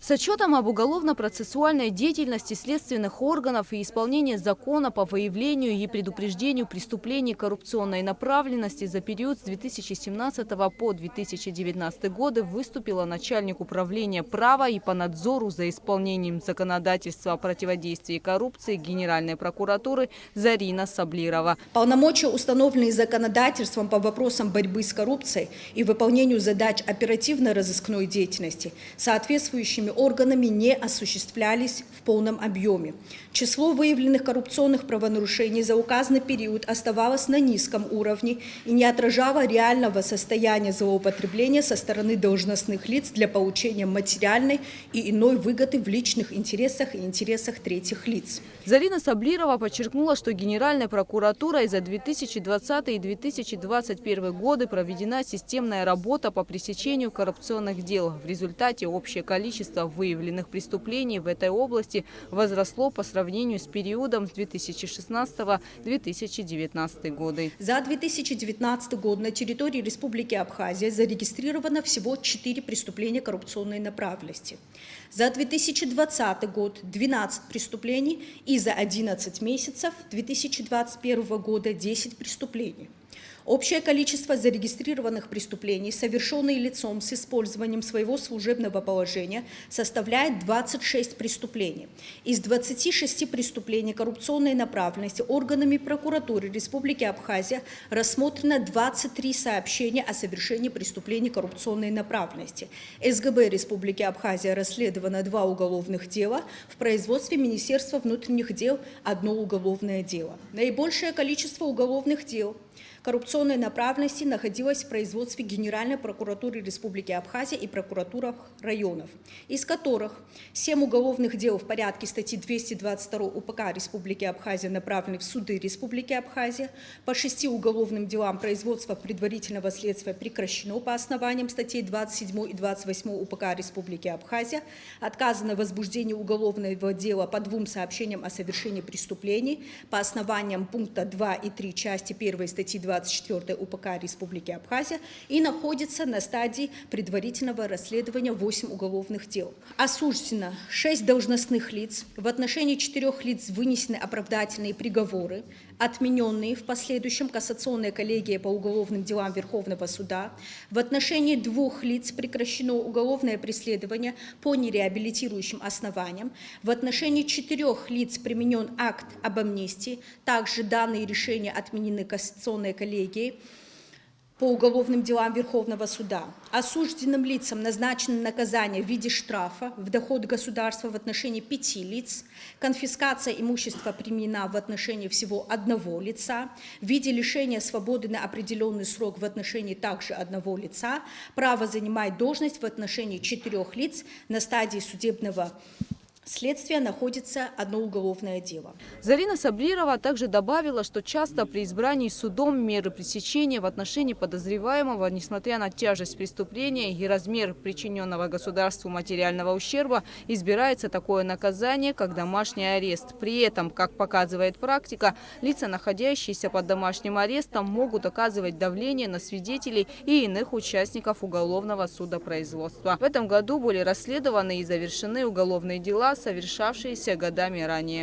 С отчетом об уголовно-процессуальной деятельности следственных органов и исполнении закона по выявлению и предупреждению преступлений коррупционной направленности за период с 2017 по 2019 годы выступила начальник управления права и по надзору за исполнением законодательства о противодействии коррупции Генеральной прокуратуры Зарина Саблирова. Полномочия, установленные законодательством по вопросам борьбы с коррупцией и выполнению задач оперативно-розыскной деятельности, соответствующими органами не осуществлялись в полном объеме. Число выявленных коррупционных правонарушений за указанный период оставалось на низком уровне и не отражало реального состояния злоупотребления со стороны должностных лиц для получения материальной и иной выгоды в личных интересах и интересах третьих лиц. Зарина Саблирова подчеркнула, что Генеральной прокуратурой за 2020 и 2021 годы проведена системная работа по пресечению коррупционных дел. В результате общее количество выявленных преступлений в этой области возросло по сравнению с периодом с 2016-2019 годы. За 2019 год на территории Республики Абхазия зарегистрировано всего 4 преступления коррупционной направленности. За 2020 год 12 преступлений и за 11 месяцев 2021 года 10 преступлений. Общее количество зарегистрированных преступлений, совершенные лицом с использованием своего служебного положения, составляет 26 преступлений. Из 26 преступлений коррупционной направленности органами прокуратуры Республики Абхазия рассмотрено 23 сообщения о совершении преступлений коррупционной направленности. СГБ Республики Абхазия расследовано 2 уголовных дела, в производстве Министерства внутренних дел 1 уголовное дело. Наибольшее количество уголовных дел коррупционной направленности находилась в производстве Генеральной прокуратуры Республики Абхазия и прокуратурах районов, из которых 7 уголовных дел в порядке статьи 222 УПК Республики Абхазия направлены в суды Республики Абхазия, по 6 уголовным делам производство предварительного следствия прекращено по основаниям статей 27 и 28 УПК Республики Абхазия, отказано в возбуждении уголовного дела по 2 сообщениям о совершении преступлений по основаниям пункта 2 и 3 части 1 статьи 24 УПК Республики Абхазия и находится на стадии предварительного расследования 8 уголовных дел. Осуждено 6 должностных лиц, в отношении 4 лиц вынесены оправдательные приговоры, отмененные в последующем кассационная коллегия по уголовным делам Верховного суда. В отношении 2 лиц прекращено уголовное преследование по нереабилитирующим основаниям. В отношении 4 лиц применен акт об амнистии. Также данные решения отменены кассационной коллегией по уголовным делам Верховного суда. Осужденным лицам назначено наказание в виде штрафа в доход государства в отношении 5 лиц, конфискация имущества применена в отношении всего 1 лица, в виде лишения свободы на определенный срок в отношении также 1 лица, право занимать должность в отношении 4 лиц, на стадии судебного следствия находится 1 уголовное дело. Зарина Саблирова также добавила, что часто при избрании судом меры пресечения в отношении подозреваемого, несмотря на тяжесть преступления и размер причиненного государству материального ущерба, избирается такое наказание, как домашний арест. При этом, как показывает практика, лица, находящиеся под домашним арестом, могут оказывать давление на свидетелей и иных участников уголовного судопроизводства. В этом году были расследованы и завершены уголовные дела, совершавшиеся годами ранее.